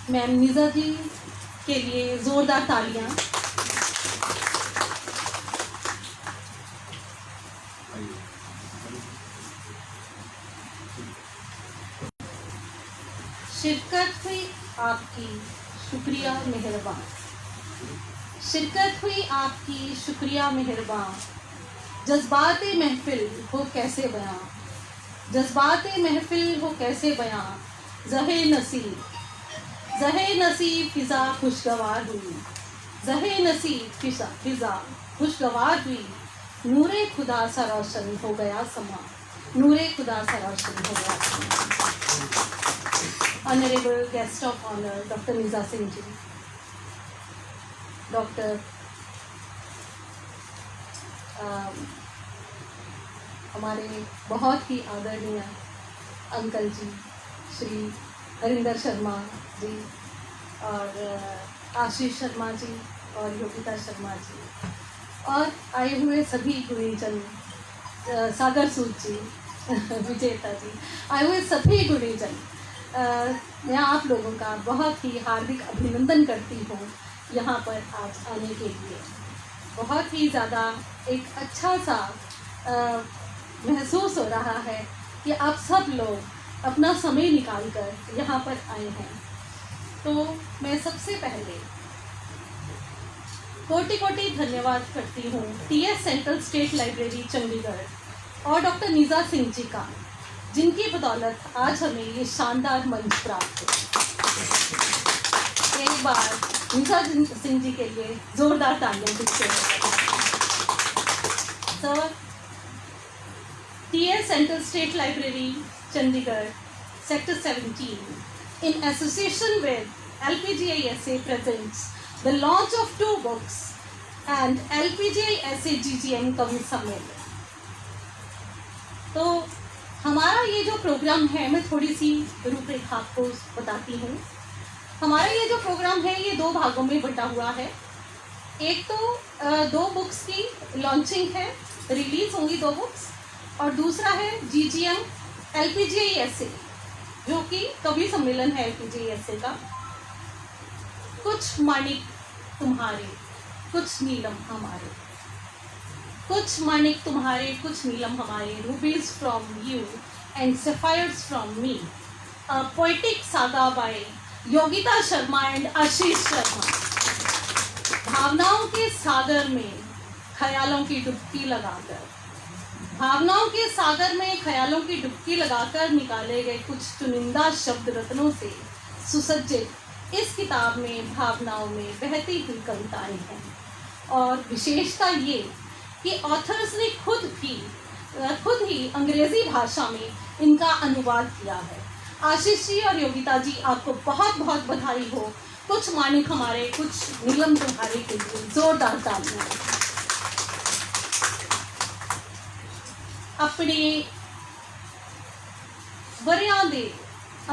Ma'am निज़ा जी के लिए ज़ोरदार तालियां। शिरकत हुई आपकी, शुक्रिया मेहरबान। शिरकत हुई आपकी, शुक्रिया मेहरबान। जज्बात महफिल हो कैसे बयां, जज्बात महफिल हो कैसे बयां। ज़हे नसीब, ज़हे नसीब फिज़ा खुशगवार हुई, ज़हे नसीब फिज़ा खुशगवार हुई। नूरे खुदा सा रोशन हो गया समा, नूरे खुदा सा रोशन हो गया समा। Honourable guest of honour doctor Niza Singh ji, doctor हमारे बहुत ही आदरणीय अंकल जी श्री हरिंदर शर्मा जी और आशीष शर्मा जी और योगिता शर्मा जी और आए हुए सभी गुणीजन, सागर सूद जी विजेता जी, आए हुए सभी गुणीजन, मैं आप लोगों का बहुत ही हार्दिक अभिनंदन करती हूँ यहाँ पर आज आने के लिए। बहुत ही ज़्यादा एक अच्छा सा महसूस हो रहा है कि आप सब लोग अपना समय निकाल कर यहाँ पर आए हैं। तो मैं सबसे पहले कोटि कोटि धन्यवाद करती हूँ TS central state library Chandigarh और डॉक्टर निज़ा सिंह जी का, जिनकी बदौलत आज हमें ये शानदार मंच प्राप्त है। एक बार निज़ा सिंह जी के लिए जोरदार तालियां दीजिए। Sir, TS central state library Chandigarh sector 17 in association with LPGISA presents the launch of 2 books and LPGISA GGM कवि सम्मेलन। तो हमारा ये जो प्रोग्राम है, मैं थोड़ी सी रूपरेखा आपको बताती हूँ। हमारा ये जो प्रोग्राम है ये 2 भागों में बटा हुआ है। एक तो 2 बुक्स की लॉन्चिंग है, रिलीज होंगी 2 बुक्स, और दूसरा है GGM LPGISA जो कि कवि सम्मेलन है LPGISA का। कुछ माणिक तुम्हारे, कुछ नीलम हमारे, कुछ माणिक तुम्हारे, कुछ नीलम हमारे, rubies from you and sapphires from me, a poetic saga by Yogita Sharma and Ashish Sharma. भावनाओं के सागर में ख्यालों की डुबकी लगाकर, भावनाओं के सागर में ख्यालों की डुबकी लगाकर निकाले गए कुछ चुनिंदा शब्द रत्नों से सुसज्जित इस किताब में भावनाओं में बहती हुई कविताएं हैं। और विशेषता ये कि ऑथर्स ने खुद ही अंग्रेजी भाषा में इनका अनुवाद किया है। आशीष जी और योगिता जी, आपको बहुत बहुत बधाई हो। कुछ माणिक हमारे, कुछ नीलम तुम्हारे के लिए जोरदार तालियां। अपने ਵਰਿਆਂ ਦੇ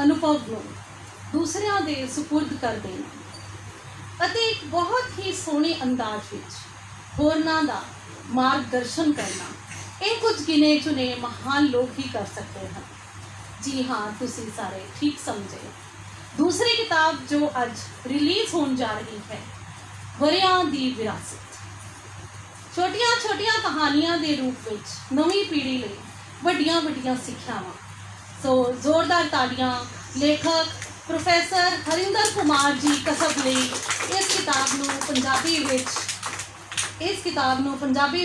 ਅਨੁਭਵ ਨੂੰ ਦੂਸਰਿਆਂ ਦੇ ਸੁਪੁਰਦ ਕਰ ਦੇਣਾ ਅਤੇ ਇੱਕ ਬਹੁਤ ਹੀ ਸੋਹਣੇ ਅੰਦਾਜ਼ ਵਿੱਚ ਹੋਰਨਾਂ ਦਾ ਮਾਰਗਦਰਸ਼ਨ ਕਰਨਾ, ਇਹ ਕੁਝ ਗਿਣੇ ਚੁਣੇ ਮਹਾਨ ਲੋਕ ਹੀ ਕਰ ਸਕਦੇ ਹਨ। ਜੀ ਹਾਂ, ਤੁਸੀਂ ਸਾਰੇ ਠੀਕ ਸਮਝੇ। दूसरी किताब जो आज रिलीज होने जा रही है, वरियां दी विरासत, छोटिया छोटिया कहानियां दे रूप में नवी पीढ़ी ਲਈ ਵੱਡੀਆਂ ਵੱਡੀਆਂ ਸਿੱਖਿਆਵਾਂ। सो जोरदार ताड़ियां लेखक प्रोफैसर हरिंदर कुमार जी कसब ਲਈ इस किताब ਨੂੰ पंजाबी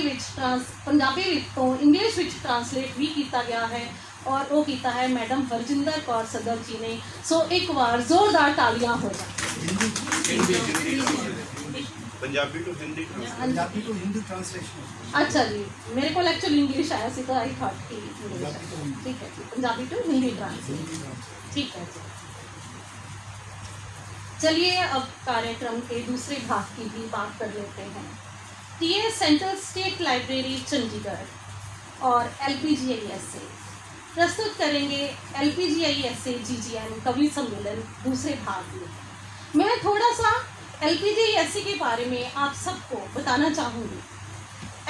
ਤੋਂ इंग्लिश ਵਿੱਚ ट्रांसलेट भी किया गया है और वो किया है मैडम हरजिंदर कौर सदर जी ने। सो एक बार जोरदार तालियां हो जाए। Punjabi to Hindi translation. अच्छा जी, मेरे को एक्चुअली इंग्लिश आया सी तो आई थॉट कि ठीक है जी, पंजाबी टू हिंदी ट्रांसलेशन, ठीक है जी। चलिए अब कार्यक्रम के दूसरे भाग की भी बात कर लेते हैं। TA central state library Chandigarh और LPGI से प्रस्तुत करेंगे LPGI GGM कवि सम्मेलन दूसरे भाग में। मैं थोड़ा सा LPGI के बारे में आप सबको बताना चाहूँगी।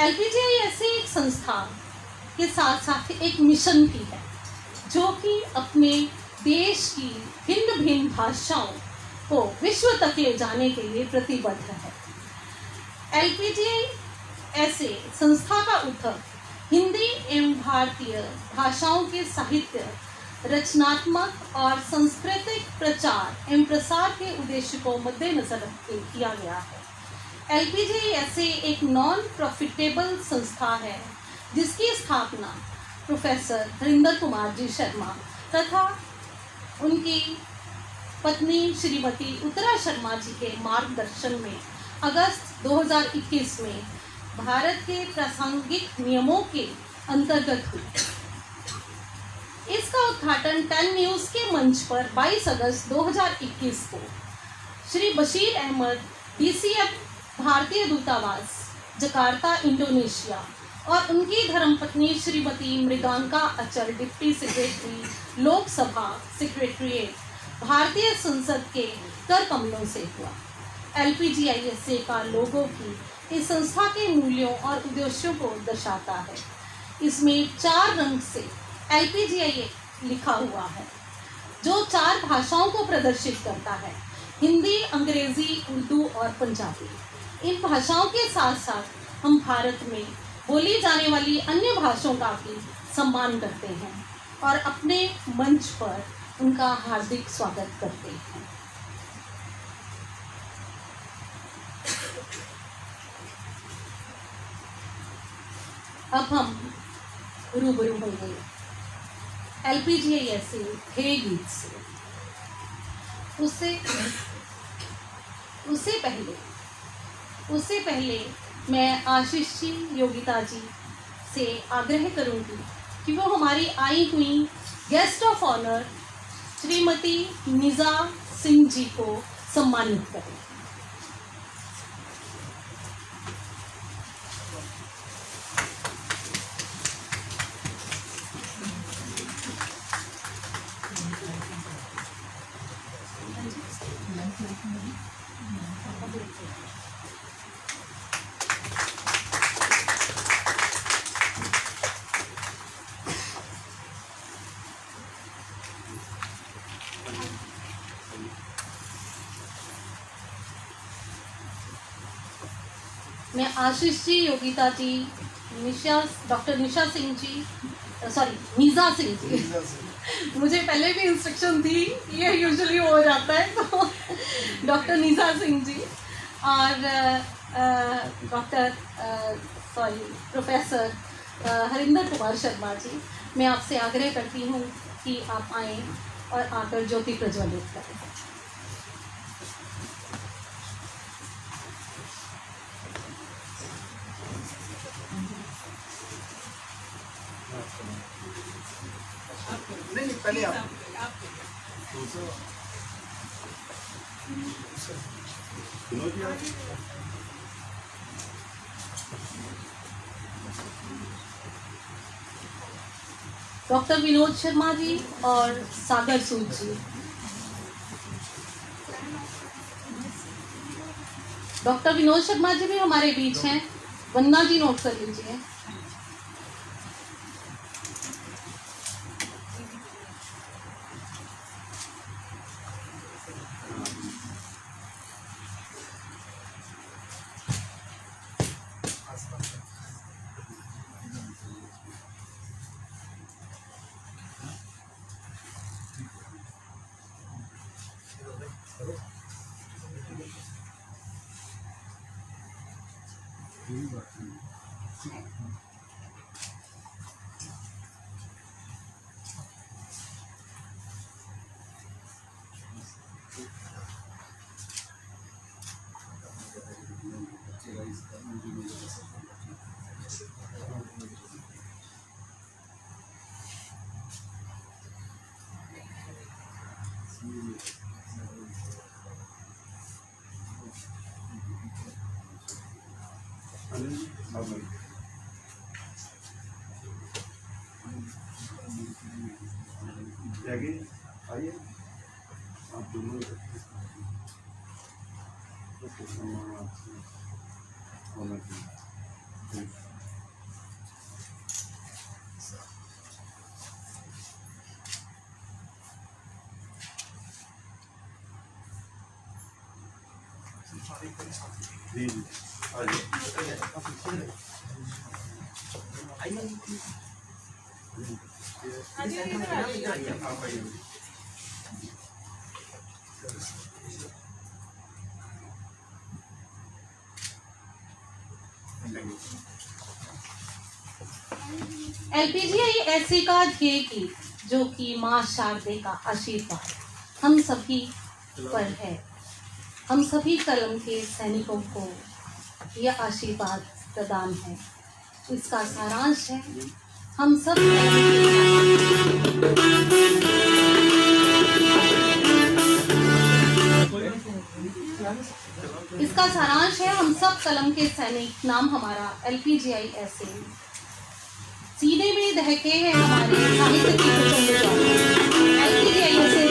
LPGI एक संस्था के साथ साथ एक मिशन भी है जो कि अपने देश की भिन्न भिन्न भाषाओं को विश्व तक ले जाने के लिए प्रतिबद्ध है। LPGI संस्था का उद्भव हिंदी एवं भारतीय भाषाओं के साहित्य, रचनात्मक और सांस्कृतिक प्रचार एवं प्रसार के उद्देश्य को मद्देनजर रखते किया गया है। LPGI एक नॉन प्रॉफिटेबल संस्था है जिसकी स्थापना प्रोफेसर हरिंदर कुमार जी शर्मा तथा उनकी पत्नी श्रीमती उत्तरा शर्मा जी के मार्गदर्शन में अगस्त 2021 में भारत के प्रासंगिक नियमों के अंतर्गत हुई। इसका उद्घाटन 10 न्यूज़ के मंच पर 22 अगस्त 2021 को श्री बशीर अहमद DCF भारतीय दूतावास जकार्ता इंडोनेशिया और उनकी धर्मपत्नी श्रीमती मृगांका अचल डिप्टी सेक्रेटरी लोकसभा सेक्रेटरीट भारतीय संसद के कर कमलों से हुआ। LPGI का लोगो भी इस संस्था के मूल्यों और उद्देश्यों को दर्शाता है। इसमें 4 रंग से LPGI लिखा हुआ है जो 4 भाषाओं को प्रदर्शित करता है, हिंदी, अंग्रेजी, उर्दू और पंजाबी। इन भाषाओं के साथ साथ हम भारत में बोली जाने वाली अन्य भाषाओं का भी सम्मान करते हैं और अपने मंच पर उनका हार्दिक स्वागत करते हैं। अब हम रूबरू होंगे LPGI हे गीत से। उससे पहले मैं आशीष जी, योगिता जी से आग्रह करूंगी कि वो हमारी आई हुई गेस्ट ऑफ ऑनर श्रीमती निजा सिंह जी को सम्मानित करें। मैं आशीष जी, योगिता जी, डॉक्टर निशा सिंह जी, नीजा सिंह जी, मुझे पहले भी इंस्ट्रक्शन थी, ये यूजुअली हो जाता है, तो डॉक्टर नीजा सिंह जी और प्रोफेसर हरिंदर कुमार शर्मा जी, मैं आपसे आग्रह करती हूँ कि आप आएँ और आकर ज्योति प्रज्वलित करें। नहीं पहले आप डॉक्टर विनोद शर्मा जी और सागर सूद जी। डॉक्टर विनोद शर्मा जी भी हमारे बीच हैं। वंदना जी नोट कर लीजिए। आइए आप दोनों जी जी LPGI का ध्येय गीत, जो कि माँ शारदे का आशीर्वाद हम सभी पर है। हम सभी कलम के सैनिकों को यह आशीर्वाद प्रदान है। इसका सारांश है हम सब इसका सारांश है हम सब कलम के सैनिक। नाम हमारा LPGI ऐसे सीने में दहके हैं हमारे साहित्य की प्रचंड ज्वाला। LPGI ऐसे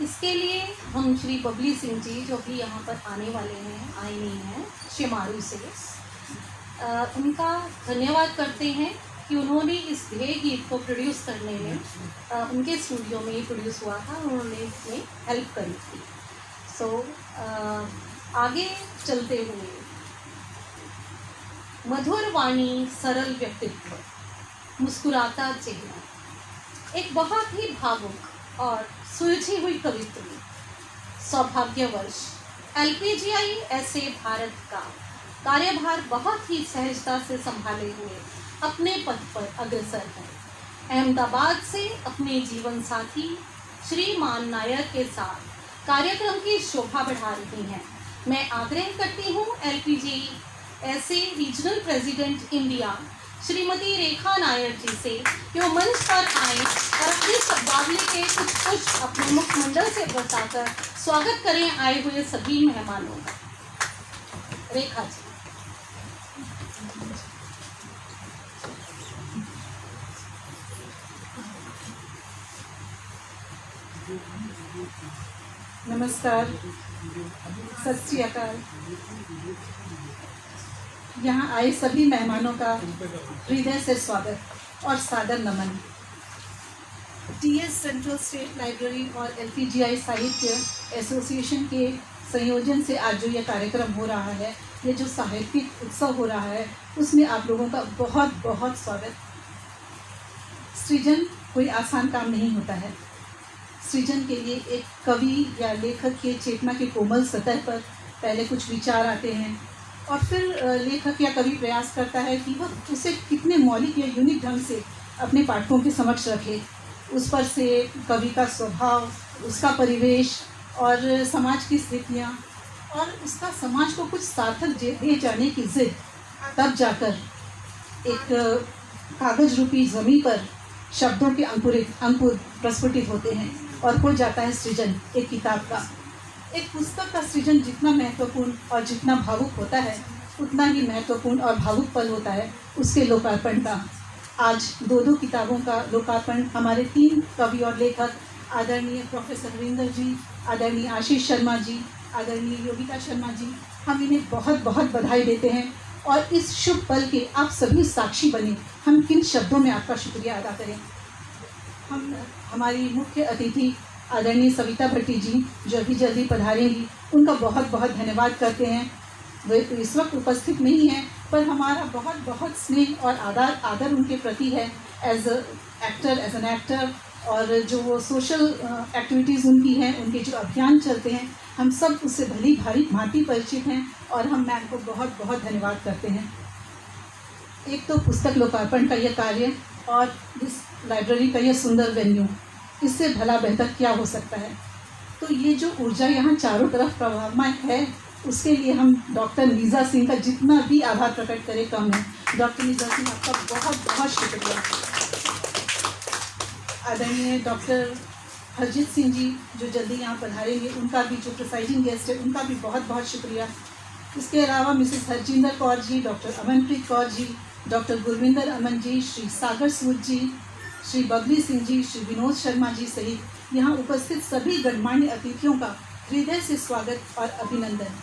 इसके लिए हम श्री बबली सिंह जी, जो भी यहाँ पर आने वाले हैं, आए नहीं हैं शिमारू से, उनका धन्यवाद करते हैं कि उन्होंने इस ध्येय गीत को प्रोड्यूस करने में उनके स्टूडियो में ही प्रोड्यूस हुआ था, उन्होंने इसमें हेल्प करी थी। सो आगे चलते हुए, मधुर वाणी, सरल व्यक्तित्व, मुस्कुराता चेहरा, एक बहुत ही भावुक और सुलझी हुई कवित्री, सौभाग्यवश LPGI ऐसे भारत का कार्यभार बहुत ही सहजता से संभाले हुए अपने पद पर अग्रसर है। अहमदाबाद से अपने जीवन साथी श्री मान नायर के साथ कार्यक्रम की शोभा बढ़ा रही हैं। मैं आग्रह करती हूँ LPGI ऐसे regional president India Shrimati Rekha Nair जी से कि वो मंच पर आए और अपनी शब्दावली के कुछ अपने मुखमंडल से बताकर स्वागत करें आए हुए सभी मेहमानों का। रेखा जी। नमस्कार, सत श्री अकाल। यहाँ आए सभी मेहमानों का हृदय से स्वागत और सादर नमन। टीएस सेंट्रल स्टेट लाइब्रेरी और एलपीजीआई साहित्य एसोसिएशन के संयोजन से आज जो यह कार्यक्रम हो रहा है, ये जो साहित्यिक उत्सव हो रहा है, उसमें आप लोगों का बहुत बहुत स्वागत। सृजन कोई आसान काम नहीं होता है। सृजन के लिए एक कवि या लेखक के चेतना के कोमल सतह पर पहले कुछ विचार आते हैं और फिर लेखक या कवि प्रयास करता है कि वह उसे कितने मौलिक या यूनिक ढंग से अपने पाठकों के समक्ष रखे। उस पर से कवि का स्वभाव, उसका परिवेश और समाज की स्थितियाँ और उसका समाज को कुछ सार्थक दे जाने की जिद, तब जाकर एक कागज रूपी ज़मीन पर शब्दों के अंकुर प्रस्फुटित होते हैं और हो जाता है सृजन एक किताब का। एक पुस्तक का सृजन जितना महत्वपूर्ण और जितना भावुक होता है, उतना ही महत्वपूर्ण और भावुक पल होता है उसके लोकार्पण का। आज दो किताबों का लोकार्पण हमारे 3 कवि और लेखक आदरणीय प्रोफेसर हरिंदर जी, आदरणीय आशीष शर्मा जी, आदरणीय योगिता शर्मा जी, हम इन्हें बहुत बहुत बधाई देते हैं। और इस शुभ पल के आप सभी साक्षी बने। हम किन शब्दों में आपका शुक्रिया अदा करें। हमारी मुख्य अतिथि आदरणीय सविता भट्टी जी, जो अभी जल्दी पधारेंगी, उनका बहुत बहुत धन्यवाद करते हैं। वे तो इस वक्त उपस्थित नहीं हैं, पर हमारा बहुत बहुत स्नेह और आदर उनके प्रति है एज एन एक्टर। और जो वो सोशल एक्टिविटीज़ उनकी हैं, उनके जो अभियान चलते हैं, हम सब उससे भली भांति परिचित हैं और हम मैम को बहुत बहुत धन्यवाद करते हैं। एक तो पुस्तक लोकार्पण का यह कार्य और इस लाइब्रेरी का यह सुंदर वेन्यू, इससे भला बेहतर क्या हो सकता है। तो ये जो ऊर्जा यहाँ चारों तरफ प्रवाहमान है, उसके लिए हम डॉक्टर नीजा सिंह का जितना भी आभार प्रकट करें कम है। डॉक्टर नीजा सिंह, आपका बहुत बहुत शुक्रिया। आदरणीय डॉक्टर हरजीत सिंह जी, जो जल्दी यहाँ पधारेंगे, उनका भी, जो प्रिसाइडिंग गेस्ट है, उनका भी बहुत बहुत शुक्रिया। इसके अलावा Mrs Harjinder Kaur ji, doctor Amanpreet Kaur ji, doctor Gurvinder Aman ji, Shri सागर सूद जी, श्री बबली सिंह जी, श्री विनोद शर्मा जी सहित यहाँ उपस्थित सभी गणमान्य अतिथियों का हृदय से स्वागत और अभिनंदन।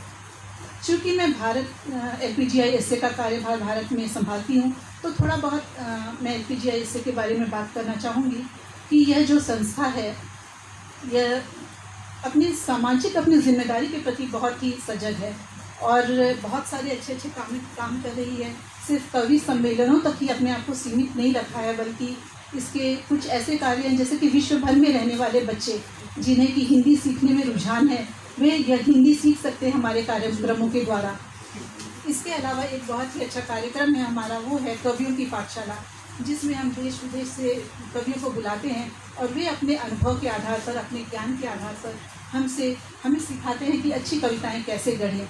चूँकि मैं भारत एलपीजीआई का कार्यभार भारत में संभालती हूँ, तो थोड़ा बहुत मैं एलपीजीआई के बारे में बात करना चाहूँगी कि यह जो संस्था है, यह अपनी जिम्मेदारी के प्रति बहुत ही सजग है और बहुत सारे अच्छे काम कर रही है। सिर्फ कवि सम्मेलनों तक ही अपने आप को सीमित नहीं रखा है, बल्कि इसके कुछ ऐसे कार्य हैं जैसे कि विश्व भर में रहने वाले बच्चे जिन्हें कि हिंदी सीखने में रुझान है, वे यह हिंदी सीख सकते हैं हमारे कार्यक्रमों के द्वारा। इसके अलावा एक बहुत ही अच्छा कार्यक्रम है हमारा, वो है कवियों की पाठशाला, जिसमें हम देश विदेश से कवियों को बुलाते हैं और वे अपने अनुभव के आधार पर, अपने ज्ञान के आधार पर हमें सिखाते हैं कि अच्छी कविताएं कैसे गढ़ें।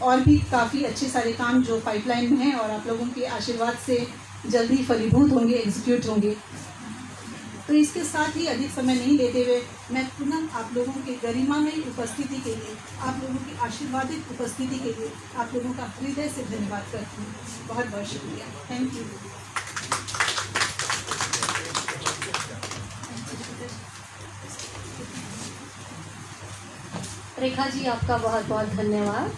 और भी काफ़ी अच्छे सारे काम जो पाइपलाइन में हैं और आप लोगों के आशीर्वाद से जल्दी फलीभूत होंगे, एग्जीक्यूट होंगे। तो इसके साथ ही अधिक समय नहीं लेते हुए मैं पुनः आप लोगों के गरिमामयी उपस्थिति के लिए, आप लोगों की आशीर्वादित उपस्थिति के लिए आप लोगों का हृदय से धन्यवाद करती हूँ। बहुत बहुत शुक्रिया। Thank you. रेखा जी, आपका बहुत बहुत धन्यवाद।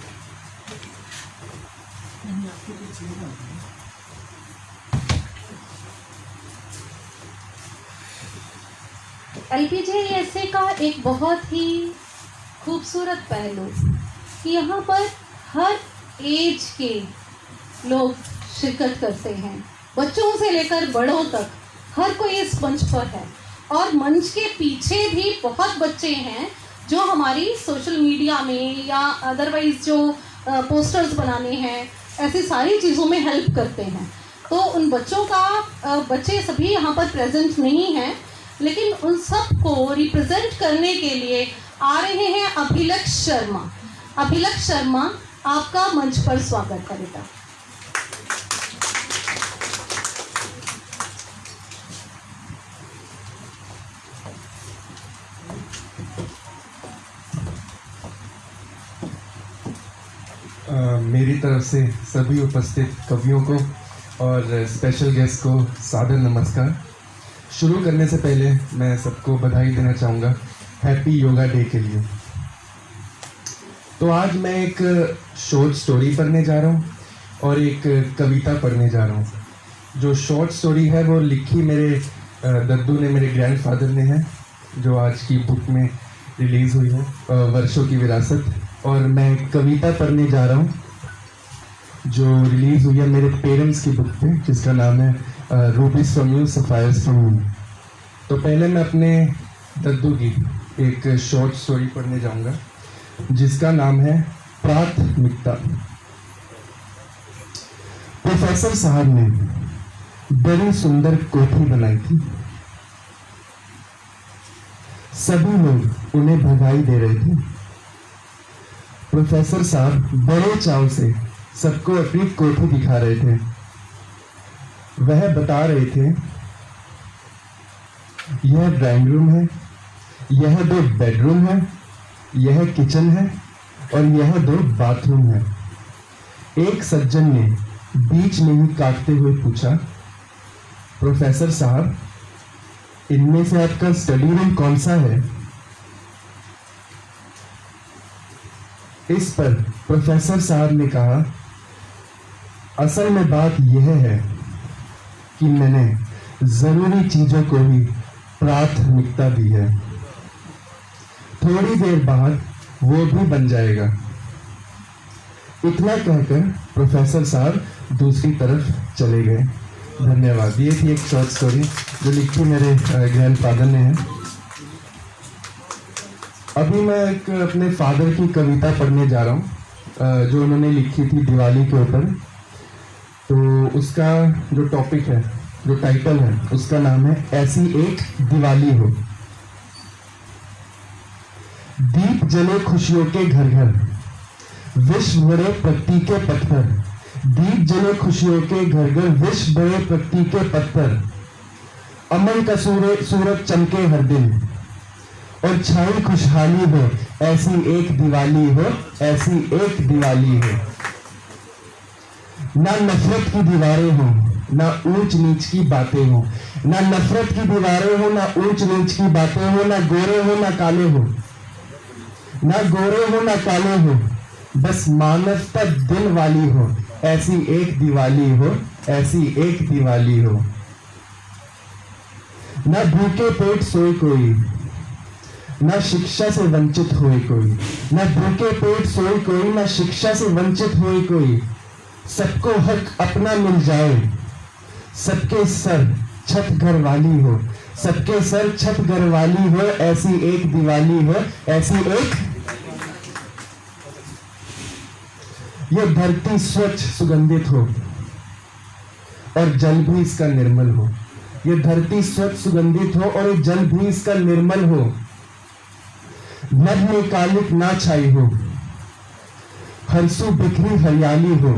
एलपीजीआई का एक बहुत ही खूबसूरत पहलू कि यहाँ पर हर एज के लोग शिरकत करते हैं, बच्चों से लेकर बड़ों तक हर कोई इस मंच पर है। और मंच के पीछे भी बहुत बच्चे हैं जो हमारी सोशल मीडिया में या अदरवाइज जो पोस्टर्स बनाने हैं, ऐसी सारी चीज़ों में हेल्प करते हैं। तो उन बच्चों का बच्चे सभी यहाँ पर प्रेजेंट नहीं हैं, लेकिन उन सब को रिप्रेजेंट करने के लिए आ रहे हैं अभिलक्ष शर्मा। अभिलक्ष शर्मा, आपका मंच पर स्वागत है बेटा। मेरी तरफ से सभी उपस्थित कवियों को और स्पेशल गेस्ट को सादर नमस्कार। शुरू करने से पहले मैं सबको बधाई देना चाहूँगा हैप्पी योगा डे के लिए। तो आज मैं एक शॉर्ट स्टोरी पढ़ने जा रहा हूँ और एक कविता पढ़ने जा रहा हूँ। जो शॉर्ट स्टोरी है वो लिखी मेरे दद्दू ने, मेरे ग्रैंडफादर ने है, जो आज की बुक में रिलीज़ हुई है, वर्षों की विरासत। और मैं एक कविता पढ़ने जा रहा हूँ जो रिलीज़ हुई है मेरे पेरेंट्स की बुक पे, जिसका नाम है रूबीज from you, sapphires from me. तो पहले मैं अपने दद्दू की एक शॉर्ट स्टोरी पढ़ने जाऊँगा जिसका नाम है प्राथमिकता। प्रोफेसर साहब ने बड़ी सुंदर कोठी बनाई थी। सभी लोग उन्हें भगाई दे रहे थे। प्रोफेसर साहब बड़े चाव से सबको अपनी कोठी दिखा रहे थे। वह बता रहे थे, यह ड्राइंग रूम है, यह 2 बेडरूम है, यह किचन है और यह 2 बाथरूम है। एक सज्जन ने बीच में ही काटते हुए पूछा, प्रोफेसर साहब, इनमें से आपका स्टडी रूम कौन सा है? इस पर प्रोफेसर साहब ने कहा, असल में बात यह है कि मैंने जरूरी चीजों को ही प्राथमिकता दी है। थोड़ी देर बाद वो भी बन जाएगा। इतना कहकर प्रोफेसर साहब दूसरी तरफ चले गए। धन्यवाद। ये थी एक शॉर्ट स्टोरी जो लिखी मेरे ग्रैंडफादर ने है। अभी मैं एक अपने फादर की कविता पढ़ने जा रहा हूँ जो उन्होंने लिखी थी दिवाली के ऊपर। तो उसका जो टॉपिक है, जो टाइटल है, उसका नाम है ऐसी एक दिवाली हो। दीप जले खुशियों के घर घर, विश्व बड़े प्रगति के पत्थर। दीप जले खुशियों के घर घर, विश्व बड़े प्रगति के पत्थर। अमन का सूरज चमके हर दिन और छाई खुशहाली हो। ऐसी एक दिवाली हो, ऐसी एक दिवाली हो। ना नफरत की दीवारें हो, ना ऊंच नीच की बातें हो। ना नफरत की दीवारें हो, ना ऊंच नीच की बातें हो। ना गोरे हो, ना काले हो, ना गोरे हो, ना काले हो। बस मानवता दिल वाली हो। ऐसी एक दिवाली हो, ऐसी एक दिवाली हो। ना भूखे पेट सोए कोई, ना शिक्षा से वंचित होए कोई। ना भूखे पेट सोए कोई, ना शिक्षा से वंचित होए कोई। सबको हक अपना मिल जाए, सबके सर छत घर वाली हो। सबके सर छत घर वाली हो। ऐसी एक दिवाली हो, ऐसी एक। ये धरती स्वच्छ सुगंधित हो और जल भी इसका निर्मल हो। ये धरती स्वच्छ सुगंधित हो और ये जल भी इसका निर्मल हो। नभ में कालिक ना छाई हो, हरसू बिखरी हरियाली हो।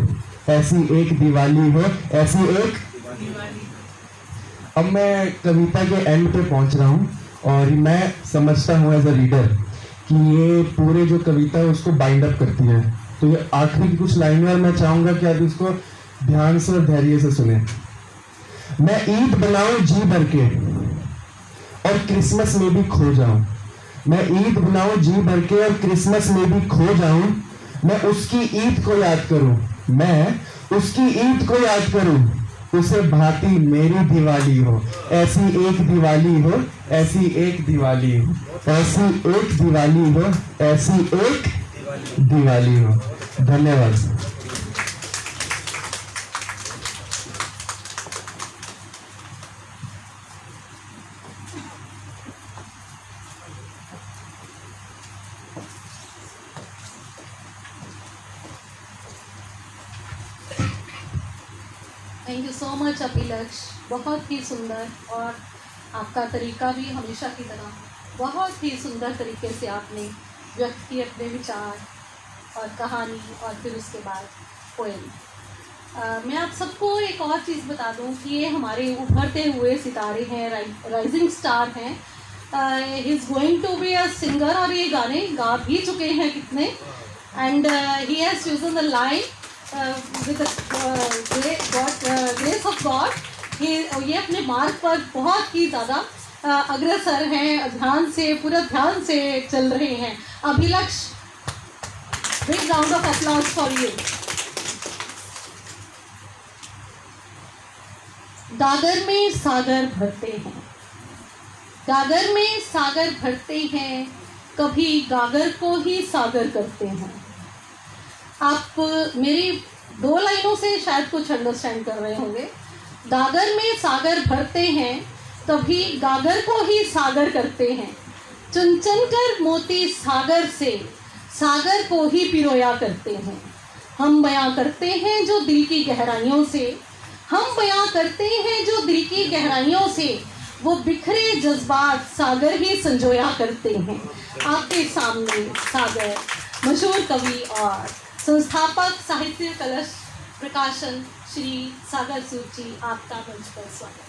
ऐसी एक दिवाली हो, ऐसी एक। अब मैं कविता के एंड पे पहुंच रहा हूं और मैं समझता हूं एज अ रीडर कि ये पूरे जो कविता है उसको बाइंड अप करती है। तो ये आखिरी की कुछ लाइनें और मैं चाहूंगा कि आप इसको ध्यान से और धैर्य से सुने। मैं ईद बनाऊं जी भर के और क्रिसमस में भी खो जाऊं। मैं ईद बनाऊं जी भर के और क्रिसमस में भी खो जाऊं। मैं उसकी ईद को याद करूं, मैं उसकी ईद को याद करूं। उसे भांति मेरी दिवाली हो। ऐसी एक दिवाली हो, ऐसी एक दिवाली हो। ऐसी एक दिवाली हो, ऐसी एक दिवाली हो। धन्यवाद। Thank you so much Abhilaksh. बहुत ही सुंदर, और आपका तरीका भी हमेशा की तरह बहुत ही सुंदर तरीके से आपने व्यक्त किए अपने विचार और कहानी, और फिर उसके बाद पोएम। मैं आप सबको एक और चीज़ बता दूं कि ये हमारे उभरते हुए सितारे हैं, राइजिंग स्टार हैं। He is going to be a singer, और ये गाने गा भी चुके हैं कितने। and he has chosen the line with the grace of God. ये अपने मार्ग पर बहुत ही ज़्यादा अग्रसर हैं, ध्यान से, पूरा ध्यान से चल रहे हैं. Abhilaksh, big round of applause for you. गागर में सागर भरते हैं, गागर में सागर भरते हैं, कभी गागर को ही सागर करते हैं. आप मेरी 2 लाइनों से शायद कुछ अंडरस्टैंड कर रहे होंगे. गागर में सागर भरते हैं, कभी गागर को ही सागर करते हैं. चुन चुन कर मोती सागर से सागर को ही पिरोया करते हैं. हम बयां करते हैं जो दिल की गहराइयों से, हम बयां करते हैं जो दिल की गहराइयों से, वो बिखरे जज्बात सागर ही संजोया करते हैं. आपके सामने सागर, मशहूर कवि और संस्थापक साहित्य कलश प्रकाशन श्री सागर सूद जी, आपका मंच पर स्वागत.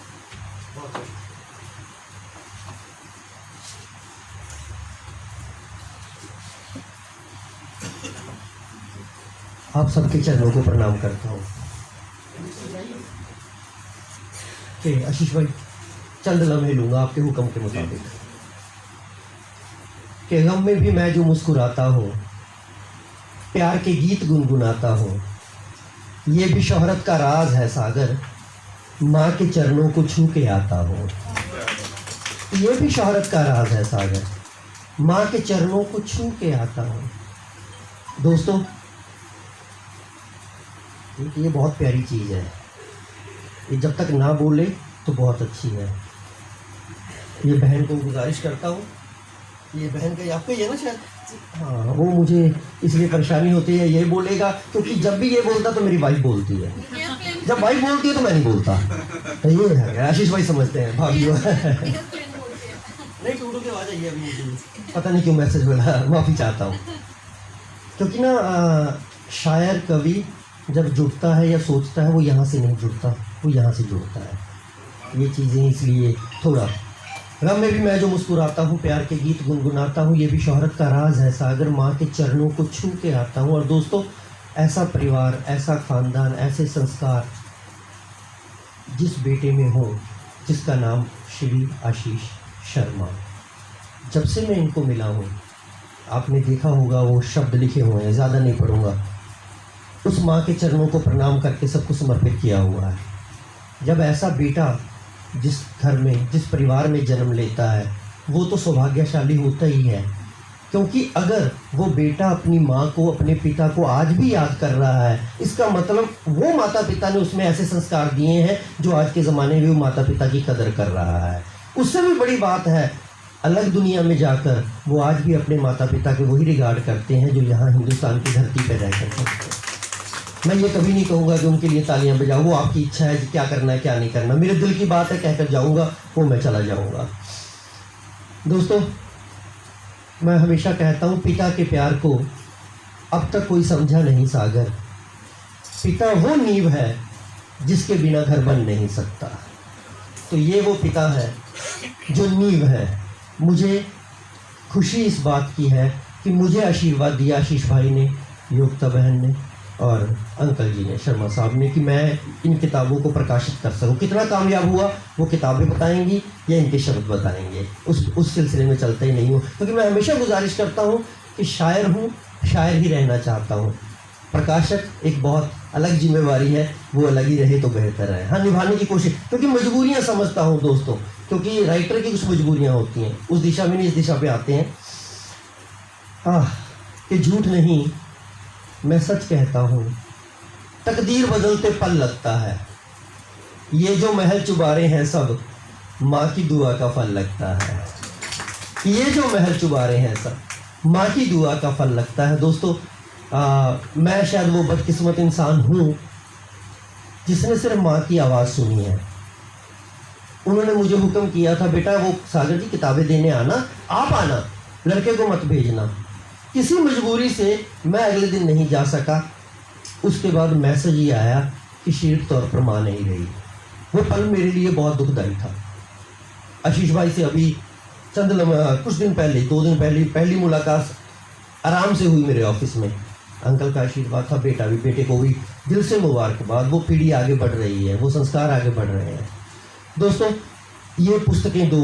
आप सबके चरणों को प्रणाम करता हूँ. आशीष भाई, चंद लम्हे लूँगा आपके हुक्म के मुताबिक. कि गम में भी मैं जो मुस्कुराता हूँ, प्यार के गीत गुनगुनाता हूँ, ये भी शोहरत का राज है सागर, माँ के चरणों को छू के आता हूँ. ये भी शोहरत का राज है सागर, माँ के चरणों को छू के आता हूँ. दोस्तों, ये बहुत प्यारी चीज़ है. ये जब तक ना बोले तो बहुत अच्छी है. ये बहन को गुजारिश करता हूँ, ये बहन का आपका ही है ना शायद. हाँ, वो मुझे इसलिए परेशानी होती है, ये बोलेगा क्योंकि जब भी ये बोलता तो मेरी वाइफ बोलती है, जब वाइफ बोलती है तो मैं नहीं बोलता. तो ये है, आशीष भाई समझते हैं, भाभी नहीं टूटू की आवाज़ आई है अभी, पता नहीं क्यों मैसेज मिला, माफ़ी चाहता हूँ. क्योंकि ना शायर कवि जब जुड़ता है या सोचता है, वो यहाँ से नहीं जुड़ता, वो यहाँ से जुड़ता है. ये चीज़ें इसलिए थोड़ा. गम में भी मैं जो मुस्कुराता हूँ, प्यार के गीत गुनगुनाता हूँ, ये भी शोहरत का राज है सागर, माँ के चरणों को छू के आता हूँ. और दोस्तों, ऐसा परिवार, ऐसा ख़ानदान, ऐसे संस्कार जिस बेटे में हो, जिसका नाम श्री आशीष शर्मा, जब से मैं इनको मिला हूँ, आपने देखा होगा वो शब्द लिखे हुए हैं, ज़्यादा नहीं पढ़ूँगा. उस माँ के चरणों को प्रणाम करके सबको समर्पित किया हुआ है. जब ऐसा बेटा जिस घर में, जिस परिवार में जन्म लेता है, वो तो सौभाग्यशाली होता ही है. क्योंकि अगर वो बेटा अपनी माँ को, अपने पिता को आज भी याद कर रहा है, इसका मतलब वो माता पिता ने उसमें ऐसे संस्कार दिए हैं जो आज के ज़माने में वो माता पिता की कदर कर रहा है. उससे भी बड़ी बात है, अलग दुनिया में जाकर वो आज भी अपने माता पिता के वही रिगार्ड करते हैं जो यहाँ हिंदुस्तान की धरती पर रह करते हैं. मैं ये कभी नहीं कहूँगा कि उनके लिए तालियां बजाओ, वो आपकी इच्छा है कि क्या करना है क्या नहीं करना. मेरे दिल की बात है, कहकर जाऊँगा वो मैं चला जाऊँगा. दोस्तों, मैं हमेशा कहता हूँ, पिता के प्यार को अब तक कोई समझा नहीं सागर. पिता वो नींव है जिसके बिना घर बन नहीं सकता. तो ये वो पिता है जो नींव है. मुझे खुशी इस बात की है कि मुझे आशीर्वाद दिया आशीष भाई ने, योगिता बहन ने और अंकल जी ने, शर्मा साहब ने, कि मैं इन किताबों को प्रकाशित कर सकूं. कितना कामयाब हुआ वो किताबें बताएंगी या इनके शब्द बताएंगे, उस सिलसिले में चलता ही नहीं हूँ. क्योंकि मैं हमेशा गुजारिश करता हूँ कि शायर हूँ, शायर ही रहना चाहता हूँ. प्रकाशक एक बहुत अलग जिम्मेवारी है, वो अलग ही रहे तो बेहतर है. हाँ, निभाने की कोशिश, क्योंकि मजबूरियाँ समझता हूँ दोस्तों, क्योंकि राइटर की कुछ मजबूरियाँ होती हैं, उस दिशा में नहीं इस दिशा पर आते हैं. कि झूठ नहीं, मैं सच कहता हूँ, तकदीर बदलते पल लगता है. ये जो महल चुबारे हैं सब माँ की दुआ का फल लगता है. ये जो महल चुबारे हैं सब माँ की दुआ का फल लगता है. दोस्तों, मैं शायद वो बदकिस्मत इंसान हूँ जिसने सिर्फ माँ की आवाज़ सुनी है. उन्होंने मुझे हुक्म किया था, बेटा वो सागर जी किताबें देने आना, आप आना, लड़के को मत भेजना. किसी मजबूरी से मैं अगले दिन नहीं जा सका. उसके बाद मैसेज ही आया कि शारीरिक तौर पर माँ नहीं रही. वो पल मेरे लिए बहुत दुखदाई था. आशीष भाई से अभी कुछ दिन पहले, 2 दिन पहले पहली मुलाकात आराम से हुई मेरे ऑफिस में. अंकल का आशीर्वाद था, बेटा भी, बेटे को भी दिल से मुबारकबाद। वो पीढ़ी आगे बढ़ रही है, वो संस्कार आगे बढ़ रहे हैं। दोस्तों, ये पुस्तकें दो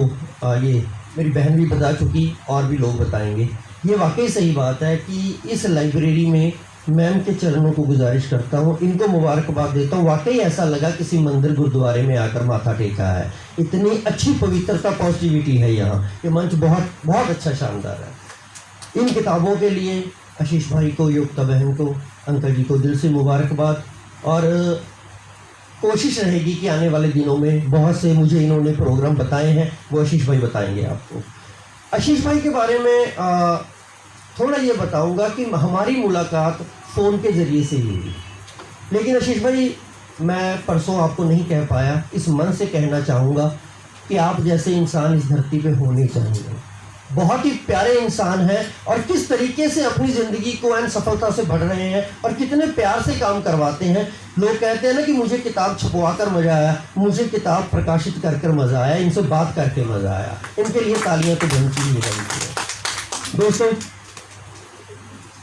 ये मेरी बहन भी बता चुकी और भी लोग बताएंगे। ये वाकई सही बात है कि इस लाइब्रेरी में मैम के चरणों को गुजारिश करता हूँ, इनको मुबारकबाद देता हूँ। वाकई ऐसा लगा किसी मंदिर गुरुद्वारे में आकर माथा टेका है। इतनी अच्छी पवित्रता, पॉजिटिविटी है यहाँ। ये मंच बहुत बहुत अच्छा, शानदार है। इन किताबों के लिए आशीष भाई को, योगिता बहन को, अंकल जी को दिल से मुबारकबाद। और कोशिश रहेगी कि आने वाले दिनों में बहुत से मुझे इन्होंने प्रोग्राम बताए हैं, वो आशीष भाई बताएंगे आपको। आशीष भाई के बारे में थोड़ा ये बताऊंगा कि हमारी मुलाकात फ़ोन के ज़रिए से ही हुई, लेकिन आशीष भाई मैं परसों आपको नहीं कह पाया, इस मन से कहना चाहूँगा कि आप जैसे इंसान इस धरती पे होने चाहिए। बहुत ही प्यारे इंसान हैं और किस तरीके से अपनी ज़िंदगी को एन सफलता से बढ़ रहे हैं और कितने प्यार से काम करवाते हैं। लोग कहते हैं ना कि मुझे किताब छपवा कर मज़ा आया, मुझे किताब प्रकाशित कर मज़ा आया, इनसे बात करके मज़ा आया। इनके लिए तालियां तो बनती ही बनती है। दोस्तों,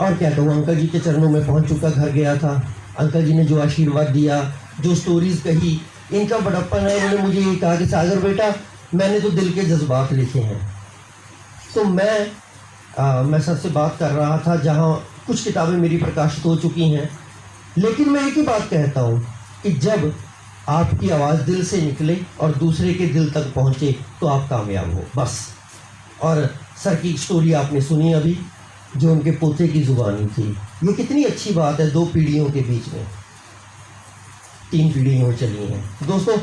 और क्या कहूँ, अंकल जी के चरणों में पहुँच चुका, घर गया था। अंकल जी ने जो आशीर्वाद दिया, जो स्टोरीज़ कही, इनका बड़प्पन है। उन्होंने मुझे ये कहा कि सागर बेटा, मैंने तो दिल के जज्बात लिखे हैं। तो मैं सर से बात कर रहा था, जहाँ कुछ किताबें मेरी प्रकाशित हो चुकी हैं, लेकिन मैं एक ही बात कहता हूँ कि जब आपकी आवाज़ दिल से निकले और दूसरे के दिल तक पहुँचे तो आप कामयाब हो, बस। और सर की स्टोरी आपने सुनी अभी, जो उनके पोते की ज़ुबानी थी। ये कितनी अच्छी बात है, 2 पीढ़ियों के बीच में 3 पीढ़ियाँ हो चली हैं। दोस्तों,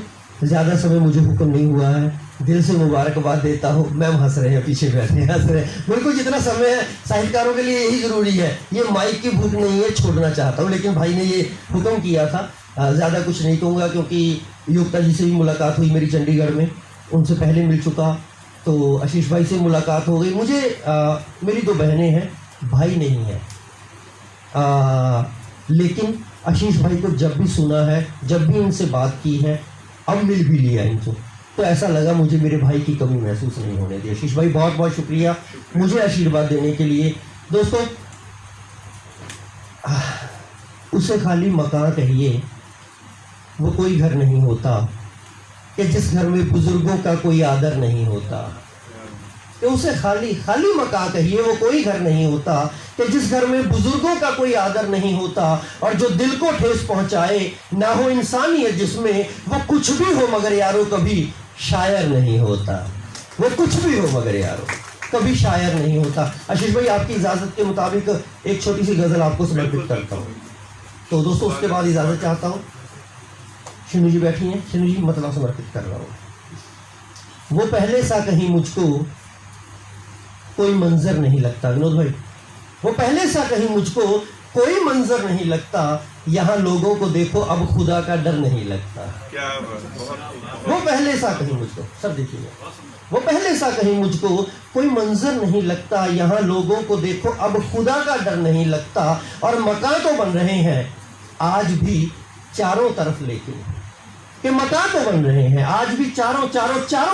ज़्यादा समय मुझे हुक्म नहीं हुआ है, दिल से मुबारकबाद देता हूँ। मैम हंस रहे हैं, पीछे बैठे हंस रहे हैं। बिल्कुल, जितना समय है साहित्यकारों के लिए यही ज़रूरी है। ये माइक की भूख नहीं है, छोड़ना चाहता हूँ, लेकिन भाई ने ये हुक्म किया था। ज़्यादा कुछ नहीं कहूँगा, क्योंकि योगिता जी से भी मुलाकात हुई मेरी चंडीगढ़ में, उनसे पहले मिल चुका। तो आशीष भाई से मुलाकात हो गई। मुझे मेरी 2 बहनें हैं, भाई नहीं है, लेकिन आशीष भाई को जब भी सुना है, जब भी इनसे बात की है, अब मिल भी लिया इनको, तो ऐसा लगा मुझे मेरे भाई की कमी महसूस नहीं होने दी। आशीष भाई, बहुत बहुत शुक्रिया मुझे आशीर्वाद देने के लिए। दोस्तों, उसे खाली मकान कहिए, वो कोई घर नहीं होता कि जिस घर में बुजुर्गों का कोई आदर नहीं होता। कि उसे खाली खाली मकान कहिए, वो कोई घर नहीं होता कि जिस घर में बुजुर्गों का कोई आदर नहीं होता। और जो दिल को ठेस पहुंचाए, ना हो इंसानियत जिसमें, वो कुछ भी हो मगर यारो कभी शायर नहीं होता। वो कुछ भी हो मगर यारो कभी शायर नहीं होता। आशीष भाई, आपकी इजाज़त के मुताबिक एक छोटी सी गज़ल आपको समर्पित करता हूँ। तो दोस्तों, उसके बाद इजाज़त चाहता हूँ। शिनू जी बैठी हैं, शिनू जी मतलब समर्पित कर रहा हूँ। वो पहले सा कहीं मुझको कोई मंजर नहीं लगता। विनोद भाई, वो पहले सा कहीं मुझको कोई मंजर नहीं लगता, यहाँ लोगों को देखो अब खुदा का डर नहीं लगता। क्या बात। वो पहले सा कहीं मुझको, सब देखिए, वो पहले सा कहीं मुझको कोई मंजर नहीं लगता, यहाँ लोगों को देखो अब खुदा का डर नहीं लगता। और मकान तो बन रहे हैं आज भी चारों तरफ, लेकिन कि मकान तो बन रहे हैं आज भी चारों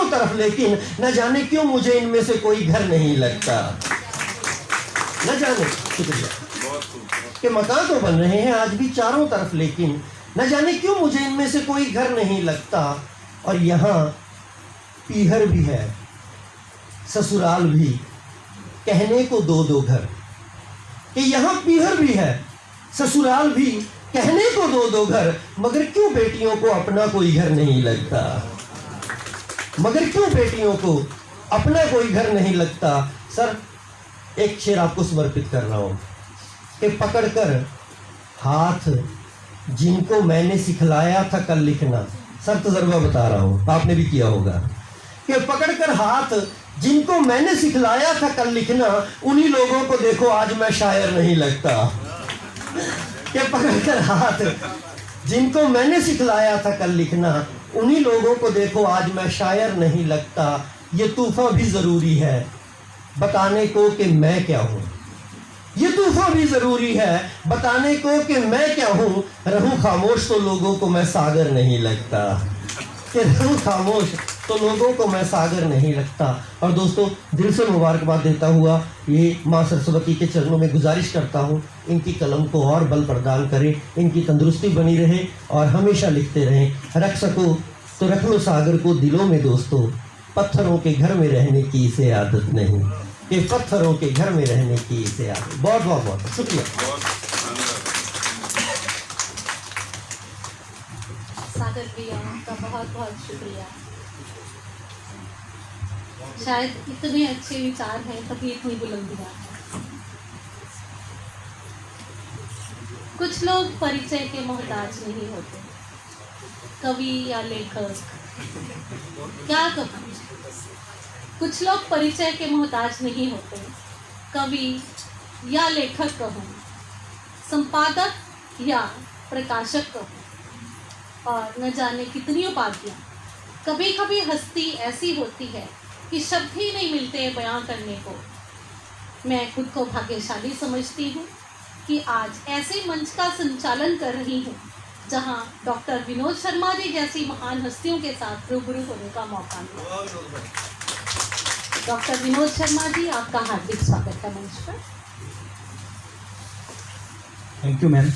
तरफ, लेकिन न जाने क्यों मुझे इनमें से कोई घर नहीं लगता। न जाने, शुक्रिया, कि मकान तो बन रहे हैं आज भी चारों तरफ, लेकिन न जाने क्यों मुझे इनमें से कोई घर नहीं लगता। और यहाँ पीहर भी है, ससुराल भी, कहने को 2-2 घर। कि यहाँ पीहर भी है, ससुराल भी, कहने को 2-2 घर, मगर क्यों बेटियों को अपना कोई घर नहीं लगता। मगर क्यों बेटियों को अपना कोई घर नहीं लगता। सर, एक शेर आपको समर्पित कर रहा हूँ कि पकड़कर हाथ जिनको मैंने सिखलाया था कल लिखना। सर, तजर्बा बता रहा हूँ, आपने भी किया होगा, कि पकड़कर हाथ जिनको मैंने सिखलाया था कल लिखना, उन्हीं लोगों को देखो आज मैं शायर नहीं लगता। कि पकड़कर हाथ जिनको मैंने सिखलाया था कल लिखना, उन्हीं लोगों को देखो आज मैं शायर नहीं लगता। ये तूफा भी ज़रूरी है बताने को कि मैं क्या हूँ। ये तूफा भी ज़रूरी है बताने को कि मैं क्या हूँ। रहूँ खामोश तो लोगों को मैं सागर नहीं लगता। कि रहूँ खामोश तो लोगों को मैं सागर नहीं लगता। और दोस्तों, दिल से मुबारकबाद देता हुआ ये माँ सरस्वती के चरणों में गुजारिश करता हूँ, इनकी कलम को और बल प्रदान करें, इनकी तंदुरुस्ती बनी रहे और हमेशा लिखते रहें। रख सको तो रख लो सागर को दिलों में दोस्तों, पत्थरों के घर में रहने की इसे आदत नहीं, कि पत्थरों के घर में रहने की इसे आदत। बहुत बहुत बहुत शुक्रिया। बहुत शानदार। सागर भैया का बहुत बहुत शुक्रिया। शायद इतने अच्छे विचार हैं तभी इतनी बुलंदियाँ हैं। कुछ लोग परिचय के मोहताज नहीं होते, कवि या लेखक, क्या कहूँ, कुछ लोग परिचय के मोहताज नहीं होते, कवि या लेखक कहूँ, संपादक या प्रकाशक कहूँ, और न जाने कितनी उपाधियाँ। कभी कभी हस्ती ऐसी होती है कि शब्द ही नहीं मिलते बयां करने को। मैं खुद को भाग्यशाली समझती हूँ कि आज ऐसे मंच का संचालन कर रही हूँ जहाँ डॉक्टर विनोद शर्मा जी जैसी महान हस्तियों के साथ रूबरू होने का मौका मिला। डॉक्टर विनोद शर्मा जी, आपका हार्दिक स्वागत है मंच पर। Thank you ma'am.